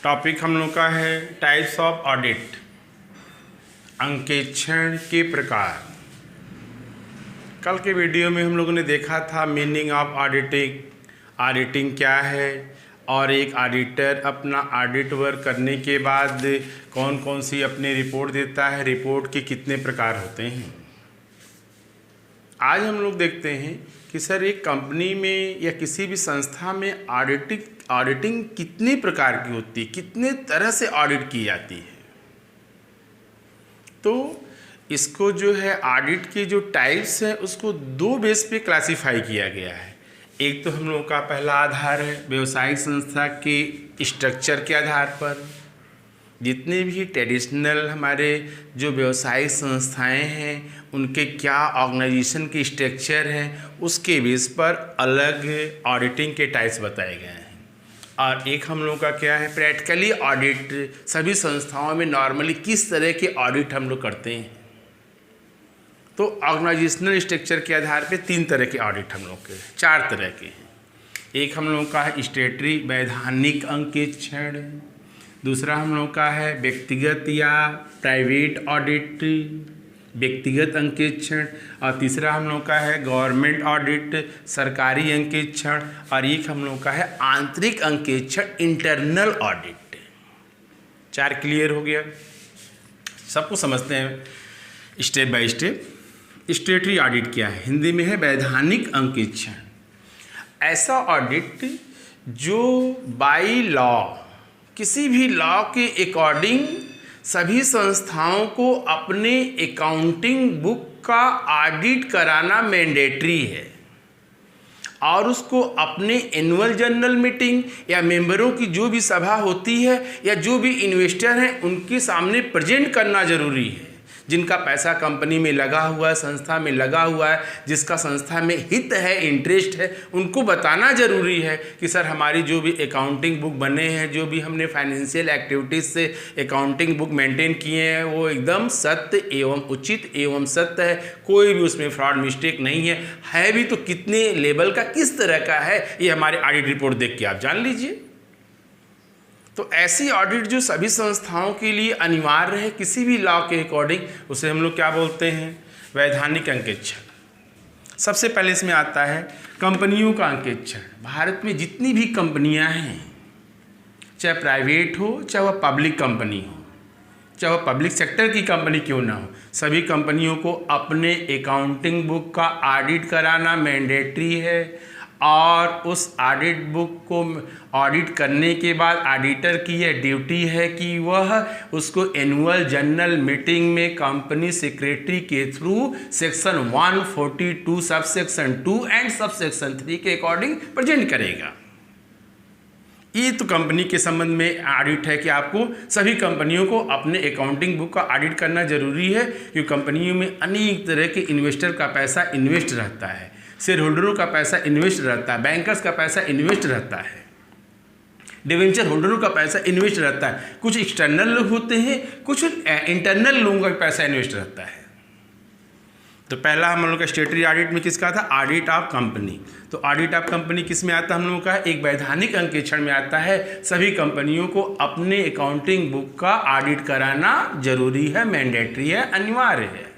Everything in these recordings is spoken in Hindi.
टॉपिक हम लोग का है टाइप्स ऑफ ऑडिट, अंकेक्षण के प्रकार। कल के वीडियो में हम लोगों ने देखा था मीनिंग ऑफ ऑडिटिंग, ऑडिटिंग क्या है और एक ऑडिटर अपना ऑडिट वर्क करने के बाद कौन कौन सी अपनी रिपोर्ट देता है, रिपोर्ट के कितने प्रकार होते हैं। आज हम लोग देखते हैं कि सर एक कंपनी में या किसी भी संस्था में ऑडिटिंग कितने प्रकार की होती है, कितने तरह से ऑडिट की जाती है। तो इसको जो है ऑडिट के जो टाइप्स हैं उसको दो बेस पे क्लासिफाई किया गया है। एक तो हम लोगों का पहला आधार है व्यवसायिक संस्था के स्ट्रक्चर के आधार पर। जितने भी ट्रेडिशनल हमारे जो व्यवसायिक संस्थाएं हैं उनके क्या ऑर्गेनाइजेशन के स्ट्रक्चर है उसके बेस पर अलग ऑडिटिंग के टाइप्स बताए गए हैं। और एक हम लोग का क्या है प्रैक्टिकली ऑडिट, सभी संस्थाओं में नॉर्मली किस तरह के ऑडिट हम लोग करते हैं। तो ऑर्गेनाइजेशनल स्ट्रक्चर के आधार पे तीन तरह के ऑडिट हम लोग के, चार तरह के हैं। एक हम लोग का है स्टेटरी वैधानिक अंकेक्षण, दूसरा हम लोग का है व्यक्तिगत या प्राइवेट ऑडिट व्यक्तिगत अंकेक्षण, और तीसरा हम लोग का है गवर्नमेंट ऑडिट सरकारी अंकेक्षण, और एक हम लोग का है आंतरिक अंकेक्षण इंटरनल ऑडिट। चार क्लियर हो गया, सबको समझते हैं स्टेप बाय स्टेप। स्टेटरी ऑडिट क्या है, हिंदी में है वैधानिक अंकेक्षण। ऐसा ऑडिट जो बाय लॉ, किसी भी लॉ के अकॉर्डिंग सभी संस्थाओं को अपने अकाउंटिंग बुक का ऑडिट कराना मैंडेटरी है और उसको अपने एनुअल जनरल मीटिंग या मेंबरों की जो भी सभा होती है या जो भी इन्वेस्टर हैं उनके सामने प्रेजेंट करना जरूरी है। जिनका पैसा कंपनी में लगा हुआ है, संस्था में लगा हुआ है, जिसका संस्था में हित है, इंटरेस्ट है, उनको बताना ज़रूरी है कि सर हमारी जो भी अकाउंटिंग बुक बने हैं, जो भी हमने फाइनेंशियल एक्टिविटीज़ से अकाउंटिंग बुक मेंटेन किए हैं वो एकदम सत्य एवं उचित एवं सत्य है, कोई भी उसमें फ्रॉड मिस्टेक नहीं है भी तो कितने लेवल का, किस तरह का है, ये हमारे ऑडिट रिपोर्ट देख के आप जान लीजिए। तो ऐसी ऑडिट जो सभी संस्थाओं के लिए अनिवार्य है किसी भी लॉ के अकॉर्डिंग, उसे हम लोग क्या बोलते हैं वैधानिक अंकेक्षण। सबसे पहले इसमें आता है कंपनियों का अंकेक्षण। भारत में जितनी भी कंपनियां हैं, चाहे प्राइवेट हो चाहे वह पब्लिक कंपनी हो, चाहे वह पब्लिक सेक्टर की कंपनी क्यों ना हो, सभी कंपनियों को अपने अकाउंटिंग बुक का ऑडिट कराना मैंडेटरी है। और उस ऑडिट बुक को ऑडिट करने के बाद ऑडिटर की यह ड्यूटी है कि वह उसको एनुअल जनरल मीटिंग में कंपनी सेक्रेटरी के through section 142 sub section 2 and sub section 3 के अकॉर्डिंग प्रेजेंट करेगा। ये तो कंपनी के संबंध में ऑडिट है कि आपको सभी कंपनियों को अपने अकाउंटिंग बुक का ऑडिट करना जरूरी है, क्योंकि कंपनियों में अनेक तरह के इन्वेस्टर का पैसा इन्वेस्ट रहता है, शेयर होल्डरों का पैसा इन्वेस्ट रहता है, बैंकर्स का पैसा इन्वेस्ट रहता है, डिवेंचर होल्डरों का पैसा इन्वेस्ट रहता है, कुछ एक्सटर्नल लोग होते हैं, कुछ इंटरनल लोगों का पैसा इन्वेस्ट रहता है। तो पहला हम लोग का स्टेटरी ऑडिट में किसका था, ऑडिट ऑफ कंपनी। तो ऑडिट ऑफ कंपनी किस में आता है हम लोगों का, एक वैधानिक अंकेक्षण में आता है। सभी कंपनियों को अपने अकाउंटिंग बुक का ऑडिट कराना जरूरी है, मैंडेटरी है, अनिवार्य है।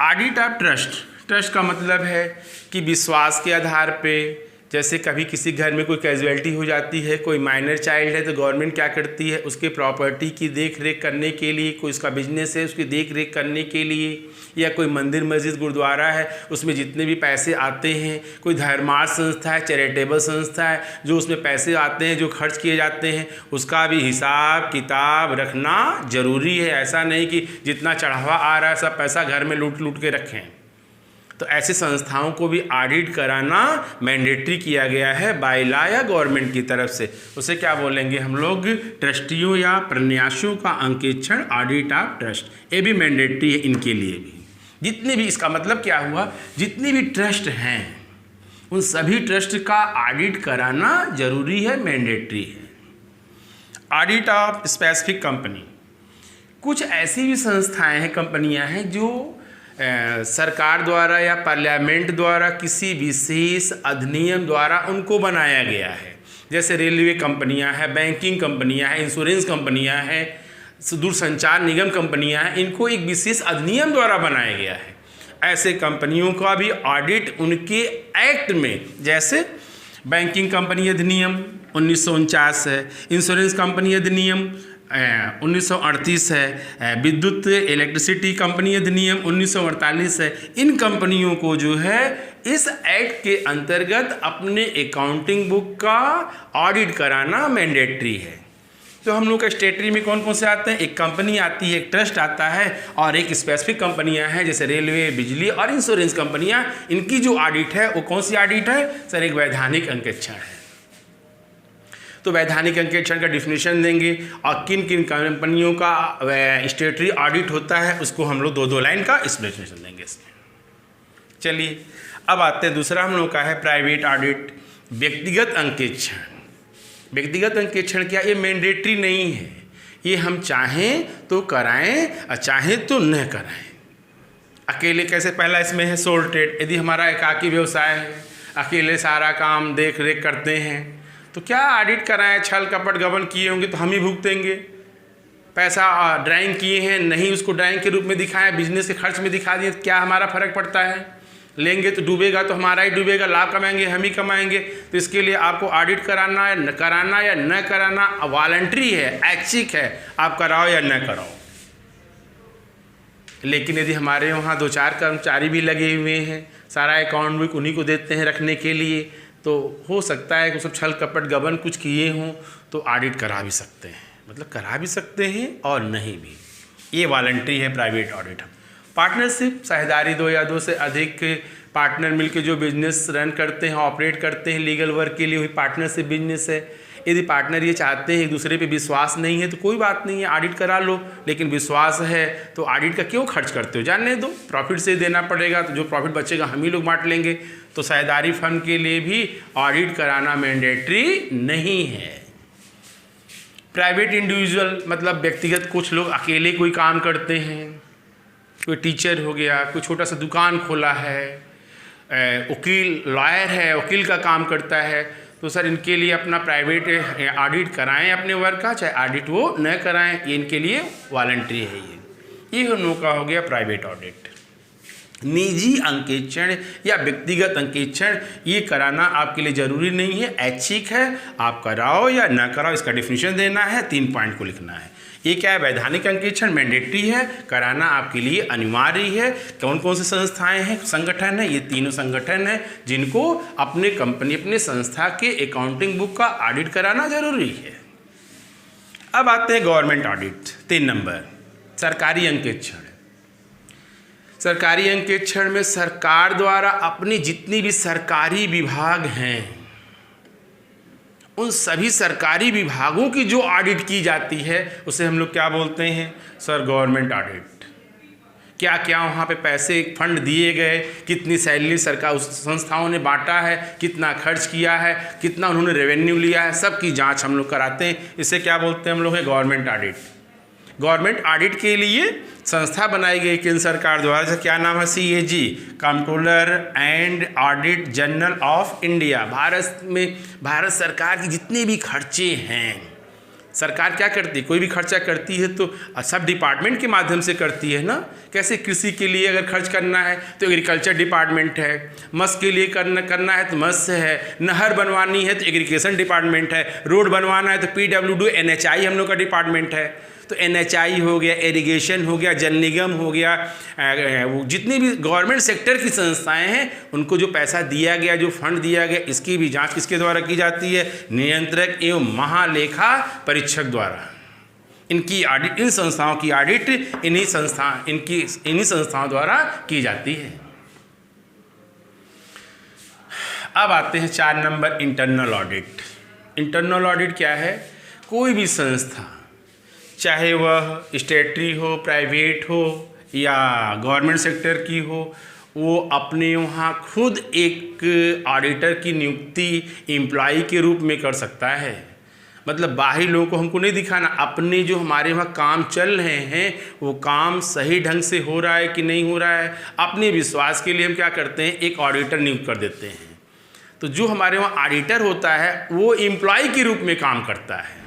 ऑडिट ऑफ ट्रस्ट, ट्रस्ट का मतलब है कि विश्वास के आधार पे, जैसे कभी किसी घर में कोई कैजुअलिटी हो जाती है, कोई माइनर चाइल्ड है, तो गवर्नमेंट क्या करती है उसके प्रॉपर्टी की देख रेख करने के लिए, कोई उसका बिजनेस है उसकी देख रेख करने के लिए, या कोई मंदिर मस्जिद गुरुद्वारा है उसमें जितने भी पैसे आते हैं, कोई धर्मार्थ संस्था है, चैरिटेबल संस्था है, जो उसमें पैसे आते हैं जो खर्च किए जाते हैं उसका भी हिसाब किताब रखना जरूरी है। ऐसा नहीं कि जितना चढ़ावा आ रहा है सब पैसा घर में लूट लूट के रखें। तो ऐसी संस्थाओं को भी ऑडिट कराना मैंडेटरी किया गया है बाय लॉ या गवर्नमेंट की तरफ से। उसे क्या बोलेंगे हम लोग, ट्रस्टियों या प्रन्यासों का अंकेक्षण, ऑडिट ऑफ ट्रस्ट, ये भी मैंडेटरी है इनके लिए भी। जितने भी, इसका मतलब क्या हुआ, जितने भी ट्रस्ट हैं उन सभी ट्रस्ट का ऑडिट कराना जरूरी है, मैंडेटरी है। ऑडिट ऑफ स्पेसिफिक कंपनी, कुछ ऐसी भी संस्थाएं हैं, कंपनियां हैं जो सरकार द्वारा या पार्लियामेंट द्वारा किसी विशेष अधिनियम द्वारा उनको बनाया गया है जैसे रेलवे कंपनियां हैं, बैंकिंग कंपनियां हैं, इंश्योरेंस कंपनियां हैं, दूरसंचार निगम कंपनियां हैं, इनको एक विशेष अधिनियम द्वारा बनाया गया है। ऐसे कंपनियों का भी ऑडिट उनके एक्ट में, जैसे बैंकिंग कंपनी अधिनियम 1949 है, इंश्योरेंस कंपनी अधिनियम 1938 है, विद्युत इलेक्ट्रिसिटी कंपनी अधिनियम 1948 है। इन कंपनियों को जो है इस एक्ट के अंतर्गत अपने अकाउंटिंग बुक का ऑडिट कराना मैंडेटरी है। तो हम लोग का स्टेटरी में कौन कौन से आते हैं? एक कंपनी आती है, एक ट्रस्ट आता है और एक स्पेसिफिक कंपनियां हैं जैसे रेलवे, बिजली और इंश्योरेंस कंपनियां। इनकी जो ऑडिट है वो कौन सी ऑडिट है सर? एक वैधानिक अंकेक्षण है। तो वैधानिक अंकेक्षण का डिफिनेशन देंगे और किन किन कंपनियों का स्टेटरी ऑडिट होता है उसको हम लोग 2-2 लाइन का एक्सप्लेनेशन देंगे इसमें। चलिए अब आते हैं दूसरा हम लोग का है प्राइवेट ऑडिट, व्यक्तिगत अंकेक्षण। व्यक्तिगत अंकेक्षण क्या? ये मैंडेटरी नहीं है, ये हम चाहें तो कराएं और चाहें तो न कराएं। अकेले कैसे? पहला इसमें है सोल ट्रेड। यदि हमारा एकाकी व्यवसाय है, अकेले सारा काम देख रेख करते हैं, तो क्या ऑडिट कराएं? छल कपट गबन किए होंगे तो हम ही भुगतेंगे। पैसा ड्राइंग किए हैं, नहीं उसको ड्राइंग के रूप में दिखाएं, बिजनेस के खर्च में दिखा दिए, क्या हमारा फर्क पड़ता है? लेंगे तो डूबेगा तो हमारा ही डूबेगा, लाभ कमाएंगे हम ही कमाएंगे। तो इसके लिए आपको ऑडिट कराना है, न कराना या न कराना वॉलंटरी है, ऐच्छिक है, आप कराओ या न कराओ। लेकिन यदि हमारे वहाँ 2-4 कर्मचारी भी लगे हुए हैं, सारा अकाउंट बुक उन्हीं को देते हैं रखने के लिए, तो हो सकता है कि सब छल कपट गबन कुछ किए हों तो ऑडिट करा भी सकते हैं, मतलब करा भी सकते हैं और नहीं भी। ये वॉलंटरी है प्राइवेट ऑडिट। पार्टनरशिप, साझेदारी 2 या 2 से अधिक पार्टनर मिलकर जो बिजनेस रन करते हैं, ऑपरेट करते हैं लीगल वर्क के लिए, वही पार्टनरशिप बिजनेस है। यदि पार्टनर ये चाहते हैं एक दूसरे पे विश्वास नहीं है तो कोई बात नहीं है, ऑडिट करा लो। लेकिन विश्वास है तो ऑडिट का क्यों खर्च करते हो? जानने दो, प्रॉफिट से देना पड़ेगा, तो जो प्रॉफिट बचेगा हम ही लोग बांट लेंगे। तो साझेदारी फर्म के लिए भी ऑडिट कराना मैंडेटरी नहीं है। प्राइवेट इंडिविजुअल मतलब व्यक्तिगत, कुछ लोग अकेले कोई काम करते हैं, कोई टीचर हो गया, कोई छोटा सा दुकान खोला है, वकील लॉयर है, वकील का काम करता है, तो सर इनके लिए अपना प्राइवेट ऑडिट कराएं अपने वर्क का, चाहे ऑडिट वो न कराएं, ये इनके लिए वॉलंटरी है। ये हम लोग का हो गया प्राइवेट ऑडिट। निजी अंकेक्षण या व्यक्तिगत अंकेक्षण ये कराना आपके लिए ज़रूरी नहीं है, ऐच्छिक है, आप कराओ या ना कराओ इसका डिफिनीशन देना है, 3 पॉइंट को लिखना है। ये क्या है? वैधानिक अंकेक्षण मैंडेटरी है, कराना आपके लिए अनिवार्य है। कौन कौन से संस्थाएं हैं, संगठन है? ये तीनों संगठन हैं जिनको अपने कंपनी, अपने संस्था के अकाउंटिंग बुक का ऑडिट कराना जरूरी है। अब आते हैं गवर्नमेंट ऑडिट। 3 नंबर सरकारी अंकेक्षण। सरकारी अंकेक्षण में सरकार द्वारा अपनी जितनी भी सरकारी विभाग हैं उन सभी सरकारी विभागों की जो ऑडिट की जाती है उसे हम लोग क्या बोलते हैं सर? Government audit. क्या क्या वहाँ पे पैसे फंड दिए गए, कितनी सैलरी सरकार उस संस्थाओं ने बांटा है, कितना खर्च किया है, कितना उन्होंने रेवेन्यू लिया है, सब की जांच हम लोग कराते हैं। इसे क्या बोलते हैं हम लोग? है गवर्नमेंट ऑडिट। गवर्नमेंट ऑडिट के लिए संस्था बनाई गई केंद्र सरकार द्वारा, जैसे क्या नाम है? CAG, controller and audit general of India. Bharat सरकार की जितने भी खर्चे हैं, सरकार क्या करती है? कोई भी खर्चा करती है तो सब डिपार्टमेंट के माध्यम से करती है ना। कैसे? कृषि के लिए अगर खर्च करना है तो एग्रीकल्चर डिपार्टमेंट है, मत्स्य के लिए करना है तो मत्स्य है, नहर बनवानी है तो इरिगेशन डिपार्टमेंट है, रोड बनवाना है तो PWD NHI हम लोग का डिपार्टमेंट है। तो NHI हो गया, इरिगेशन हो गया, जल निगम हो गया, वो जितनी भी गवर्नमेंट सेक्टर की संस्थाएं हैं उनको जो पैसा दिया गया, जो फंड दिया गया, इसकी भी जांच किसके द्वारा की जाती है? नियंत्रक एवं महालेखा परीक्षक द्वारा। इनकी ऑडिट, इन संस्थाओं की ऑडिट इन्हीं संस्थाओं द्वारा की जाती है। अब आते हैं 4 number internal audit. Internal audit क्या है? कोई भी संस्था, चाहे वह स्टेटरी हो, प्राइवेट हो या गवर्नमेंट सेक्टर की हो, वो अपने वहाँ खुद एक ऑडिटर की नियुक्ति एम्प्लॉई के रूप में कर सकता है। मतलब बाहरी लोगों को हमको नहीं दिखाना, अपने जो हमारे वहाँ काम चल रहे हैं वो काम सही ढंग से हो रहा है कि नहीं हो रहा है, अपने विश्वास के लिए हम क्या करते हैं? एक ऑडिटर नियुक्त कर देते हैं। तो जो हमारे वहाँ ऑडिटर होता है वो एम्प्लॉय के रूप में काम करता है।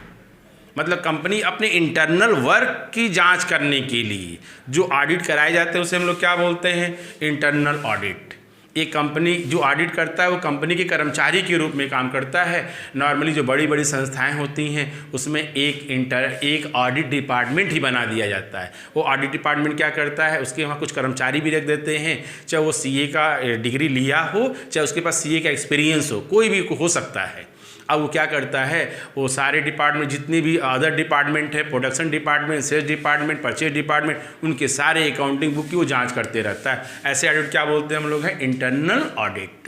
मतलब कंपनी अपने इंटरनल वर्क की जांच करने के लिए जो ऑडिट कराए जाते हैं उसे हम लोग क्या बोलते हैं, इंटरनल ऑडिट। एक कंपनी जो ऑडिट करता है वो कंपनी के कर्मचारी के रूप में काम करता है। नॉर्मली जो बड़ी बड़ी संस्थाएं होती हैं उसमें एक ऑडिट डिपार्टमेंट ही बना दिया जाता है। वो ऑडिट डिपार्टमेंट क्या करता है, उसके वहाँ कुछ कर्मचारी भी रख देते हैं, चाहे वो सीए का डिग्री लिया हो, चाहे उसके पास सीए का एक्सपीरियंस हो, कोई भी हो सकता है। अब वो क्या करता है, वो सारे डिपार्टमेंट जितने भी अदर डिपार्टमेंट है, production department, sales department, purchase department, उनके सारे अकाउंटिंग बुक की वो जांच करते रहता है। ऐसे ऑडिट क्या बोलते हैं हम लोग, है इंटरनल ऑडिट।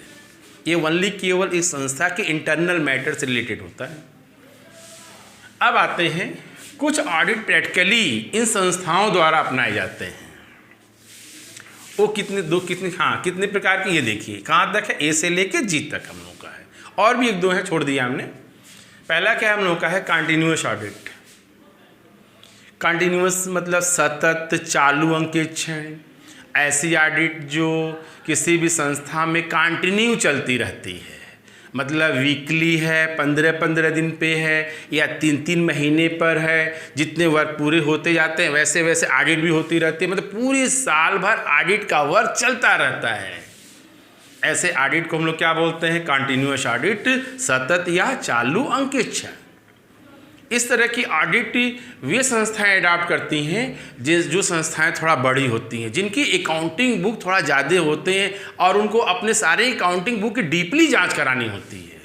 ये ओनली केवल इस संस्था के इंटरनल मैटर से रिलेटेड होता है। अब आते हैं कुछ ऑडिट प्रैक्टिकली इन संस्थाओं द्वारा अपनाए जाते हैं। वो कितने प्रकार की, ये देखिए कहाँ तक है, ए से लेकर जी तक हम लोग का है, और भी एक दो है छोड़ दिया हमने। पहला क्या हम लोग का है, कंटिन्यूअस ऑडिट। कंटिन्यूअस मतलब सतत, चालू, अंकेक्षण। ऐसी ऑडिट जो किसी भी संस्था में कंटिन्यू चलती रहती है, मतलब वीकली है, 15-15 दिन पे है, या 3-3 महीने पर है। जितने वर्क पूरे होते जाते हैं वैसे वैसे ऑडिट भी होती रहती है, मतलब पूरी साल भर ऑडिट का वर्क चलता रहता है। ऐसे ऑडिट को हम लोग क्या बोलते हैं, कंटिन्यूअस ऑडिट, सतत या चालू अंकेक्षण। इस तरह की ऑडिट वे संस्थाएं अडॉप्ट करती हैं जो संस्थाएं थोड़ा बड़ी होती हैं, जिनकी अकाउंटिंग बुक थोड़ा ज़्यादा होते हैं और उनको अपने सारे अकाउंटिंग बुक की डीपली जांच करानी होती है।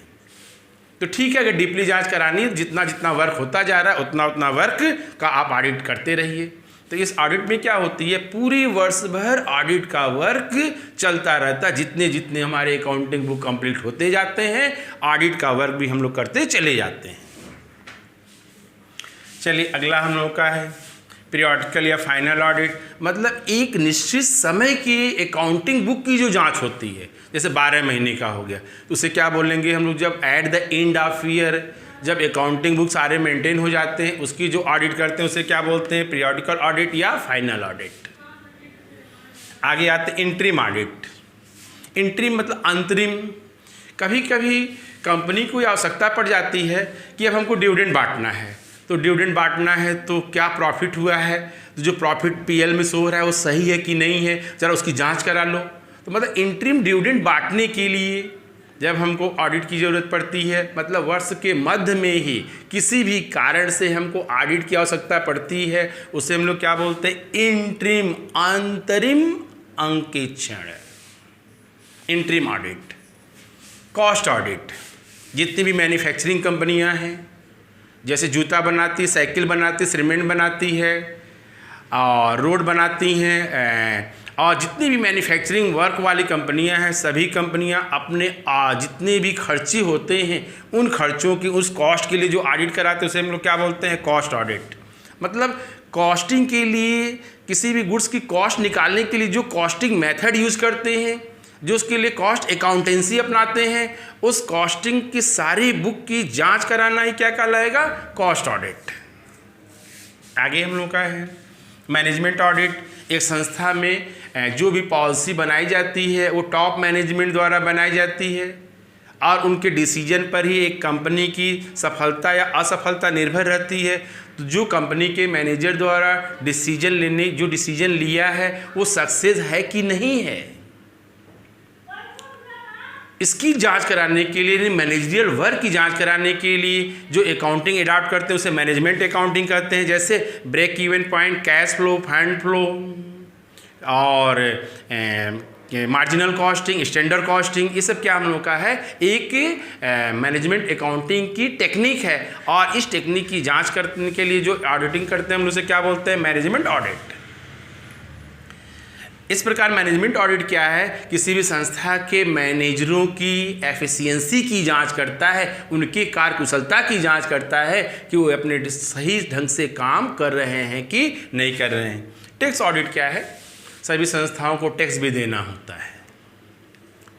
तो ठीक है, अगर डीपली जांच करानी है, जितना जितना वर्क होता जा रहा है उतना उतना वर्क का आप ऑडिट करते रहिए। तो इस ऑडिट में क्या होती है, पूरी वर्ष भर ऑडिट का वर्क चलता रहता है। जितने जितने हमारे अकाउंटिंग बुक कंप्लीट होते जाते हैं, ऑडिट का वर्क भी हम लोग करते चले जाते हैं। चलिए अगला हम लोग का है पीरियोडिकल या फाइनल ऑडिट। मतलब एक निश्चित समय की अकाउंटिंग बुक की जो जांच होती है, जैसे 12 महीने का हो गया, तो उसे क्या बोलेंगे हम लोग, जब at the end of year जब अकाउंटिंग बुक सारे मेंटेन हो जाते हैं उसकी जो ऑडिट करते हैं उसे क्या बोलते हैं, पीरियोडिकल ऑडिट या फाइनल ऑडिट। आगे आते हैं इंटरिम ऑडिट। इंटरिम मतलब अंतरिम। कभी कभी कंपनी को आवश्यकता पड़ जाती है कि अब हमको डिविडेंड बांटना है, तो डिविडेंड बांटना है तो क्या प्रॉफिट हुआ है, तो जो प्रॉफिट पीएल में शो हो रहा है वो सही है कि नहीं है, ज़रा उसकी जांच करा लो। तो मतलब इंटरिम डिविडेंड बांटने के लिए जब हमको ऑडिट की ज़रूरत पड़ती है, मतलब वर्ष के मध्य में ही किसी भी कारण से हमको ऑडिट की आवश्यकता पड़ती है, उसे हम लोग क्या बोलते हैं, इंटरिम, अंतरिम अंकेक्षण, इंटरिम ऑडिट। Cost audit. जितनी भी मैन्युफैक्चरिंग कंपनियां हैं, जैसे जूता बनाती, साइकिल बनाती, सीमेंट बनाती है और रोड बनाती हैं, और जितनी भी मैन्युफैक्चरिंग वर्क वाली कंपनियां हैं, सभी कंपनियां अपने जितने भी खर्चे होते हैं उन खर्चों की, उस कॉस्ट के लिए जो ऑडिट कराते हैं उसे हम लोग क्या बोलते हैं, कॉस्ट ऑडिट। मतलब कॉस्टिंग के लिए, किसी भी गुड्स की कॉस्ट निकालने के लिए जो कॉस्टिंग मेथड यूज़ करते हैं, जो उसके लिए कॉस्ट अकाउंटेंसी अपनाते हैं, उस कॉस्टिंग की सारी बुक की जांच कराना ही क्या कहलाएगा, कॉस्ट ऑडिट। आगे हम लोग का है मैनेजमेंट ऑडिट। एक संस्था में जो भी पॉलिसी बनाई जाती है वो टॉप मैनेजमेंट द्वारा बनाई जाती है और उनके डिसीजन पर ही एक कंपनी की सफलता या असफलता निर्भर रहती है। तो जो कंपनी के मैनेजर द्वारा जो डिसीजन लिया है वो सक्सेस है कि नहीं है, इसकी जांच कराने के लिए, मैनेजरियल वर्क की जांच कराने के लिए जो अकाउंटिंग अडॉप्ट करते हैं उसे मैनेजमेंट अकाउंटिंग कहते हैं। जैसे break even point, cash flow, fund flow और मार्जिनल कॉस्टिंग, स्टैंडर्ड कॉस्टिंग, ये सब क्या हम लोग का है, एक मैनेजमेंट अकाउंटिंग की टेक्निक है। और इस टेक्निक की जांच करने के लिए जो ऑडिटिंग करते हैं हम उसे क्या बोलते हैं, मैनेजमेंट ऑडिट। इस प्रकार मैनेजमेंट ऑडिट क्या है, किसी भी संस्था के मैनेजरों की एफिशिएंसी की जांच करता है, उनकी कार्यकुशलता की जांच करता है कि वो अपने सही ढंग से काम कर रहे हैं कि नहीं कर रहे हैं। टैक्स ऑडिट क्या है, सभी संस्थाओं को टैक्स भी देना होता है,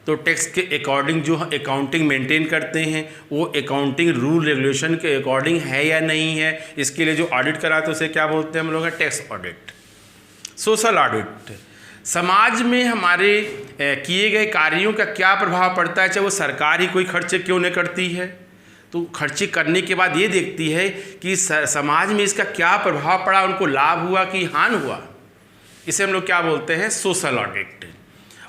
तो टैक्स के अकॉर्डिंग जो अकाउंटिंग मेंटेन करते हैं वो अकाउंटिंग रूल रेगुलेशन के अकॉर्डिंग है या नहीं है, इसके लिए जो ऑडिट कराते हैं उसे क्या बोलते हैं हम लोग, टैक्स ऑडिट। Social audit. समाज में हमारे किए गए कार्यों का क्या प्रभाव पड़ता है, चाहे वो सरकार ही कोई खर्चे क्यों नहीं करती है, तो खर्चे करने के बाद ये देखती है कि समाज में इसका क्या प्रभाव पड़ा, उनको लाभ हुआ कि हानि हुआ। इसे हम लोग क्या बोलते हैं, सोशल ऑडिट।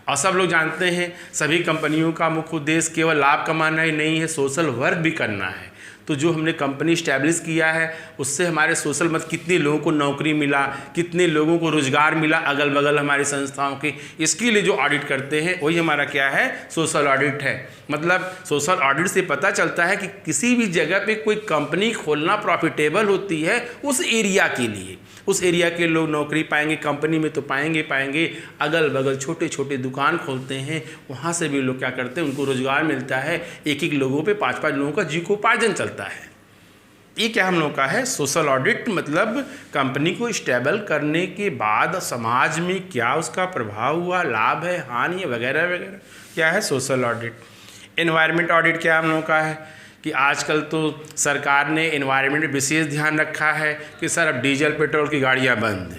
और सब लोग जानते हैं सभी कंपनियों का मुख्य उद्देश्य केवल लाभ कमाना ही नहीं है, सोशल वर्क भी करना है। तो जो हमने कंपनी इस्टेब्लिश किया है उससे हमारे सोशल मत कितने लोगों को नौकरी मिला, कितने लोगों को रोजगार मिला अगल बगल हमारी संस्थाओं के, इसके लिए जो ऑडिट करते हैं वही हमारा क्या है, सोशल ऑडिट है। मतलब सोशल ऑडिट से पता चलता है कि किसी भी जगह पे कोई कंपनी खोलना प्रॉफिटेबल होती है उस एरिया के लिए, उस एरिया के लोग नौकरी पाएंगे, कंपनी में तो पाएंगे, अगल बगल छोटे छोटे दुकान खोलते हैं, वहाँ से भी लोग क्या करते हैं, उनको रोजगार मिलता है, एक एक लोगों पे 5-5 लोगों का जीविकोपार्जन चलता है। ये क्या हम लोग का है, सोशल ऑडिट। मतलब कंपनी को स्टेबल करने के बाद समाज में क्या उसका प्रभाव हुआ, लाभ है, हानि है, वगैरह वगैरह, क्या है, सोशल ऑडिट। एनवायरनमेंट ऑडिट क्या हम लोग का है कि आजकल तो सरकार ने एनवायरनमेंट में विशेष ध्यान रखा है कि सर अब डीजल पेट्रोल की गाड़ियां बंद।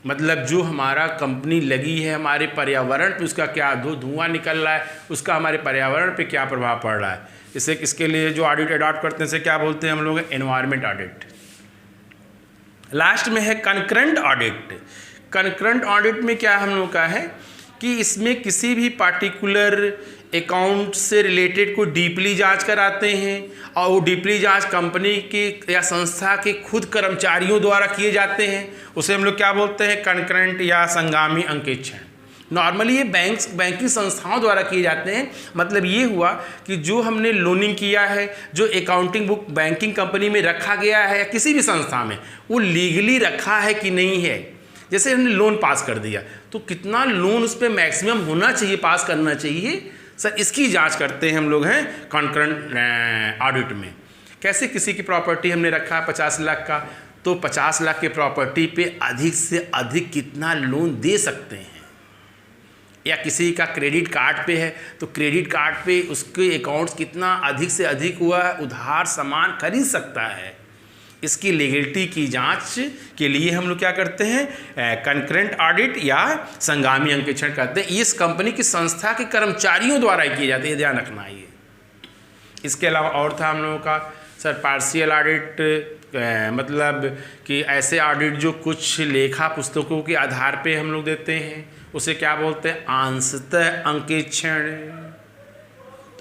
मतलब जो हमारा कंपनी लगी है हमारे पर्यावरण पे उसका क्या धुआं निकल रहा है, उसका हमारे पर्यावरण पे क्या प्रभाव पड़ रहा है। इसके लिए जो ऑडिट अडॉप्ट करते हैं इसे क्या बोलते हैं हम लोग, एनवायरनमेंट ऑडिट। लास्ट में है कंकरेंट ऑडिट। कंकरेंट ऑडिट में क्या हम लोग का है कि इसमें किसी भी पार्टिकुलर अकाउंट से रिलेटेड कोई डीपली जांच कराते हैं और वो डीपली जांच कंपनी के या संस्था के खुद कर्मचारियों द्वारा किए जाते हैं, उसे हम लोग क्या बोलते हैं, कंकरेंट या संगामी अंकेक्षण। नॉर्मली ये बैंकिंग संस्थाओं द्वारा किए जाते हैं। मतलब ये हुआ कि जो हमने लोनिंग किया है, जो अकाउंटिंग बुक बैंकिंग कंपनी में रखा गया है या किसी भी संस्था में, वो लीगली रखा है कि नहीं है। जैसे हमने लोन पास कर दिया तो कितना लोन उस पर मैक्सिमम होना चाहिए, पास करना चाहिए सर, इसकी जांच करते हैं हम लोग हैं कंकरेंट ऑडिट में। कैसे, किसी की प्रॉपर्टी हमने रखा 50 लाख का, तो 50 लाख के प्रॉपर्टी पे अधिक से अधिक कितना लोन दे सकते हैं, या किसी का क्रेडिट कार्ड पे है तो क्रेडिट कार्ड पे उसके अकाउंट्स कितना अधिक से अधिक हुआ उधार सामान खरीद सकता है। इसकी लीगलिटी की जांच के लिए हम लोग क्या करते हैं, कंकरेंट ऑडिट या संगामी अंकेक्षण करते हैं। इस कंपनी की संस्था के कर्मचारियों द्वारा किए जाते हैं, ध्यान रखना है। इसके अलावा और था हम लोगों का सर पार्शियल ऑडिट, मतलब कि ऐसे ऑडिट जो कुछ लेखा पुस्तकों के आधार पे हम लोग देते हैं, उसे क्या बोलते हैं, आंशतः अंकेक्षण।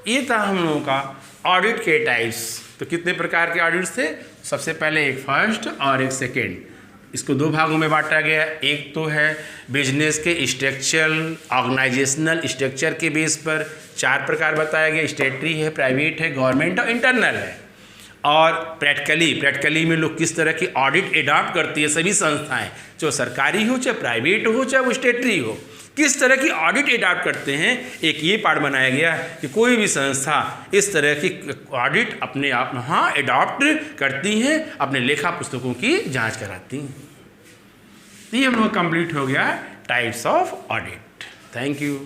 ये था हम लोगों का ऑडिट के टाइप्स। तो कितने प्रकार के ऑडिट्स थे, सबसे पहले एक फर्स्ट और एक सेकेंड। इसको 2 भागों में बांटा गया। एक तो है बिजनेस के स्ट्रक्चरल ऑर्गेनाइजेशनल स्ट्रक्चर के बेस पर 4 प्रकार बताया गया, स्टेटरी है, प्राइवेट है, गवर्नमेंट और इंटरनल है। और प्रैक्टिकली में लोग किस तरह की ऑडिट एडॉप्ट करती है, सभी संस्थाएं, चाहे सरकारी हो, चाहे प्राइवेट हो, चाहे वो स्टेटरी हो, किस तरह की ऑडिट एडॉप्ट करते हैं। एक ये पार्ट बनाया गया कि कोई भी संस्था इस तरह की ऑडिट अपने आप वहाँ एडॉप्ट करती हैं, अपने लेखा पुस्तकों की जांच कराती हैं। ये हम लोग कंप्लीट हो गया types of audit. Thank you.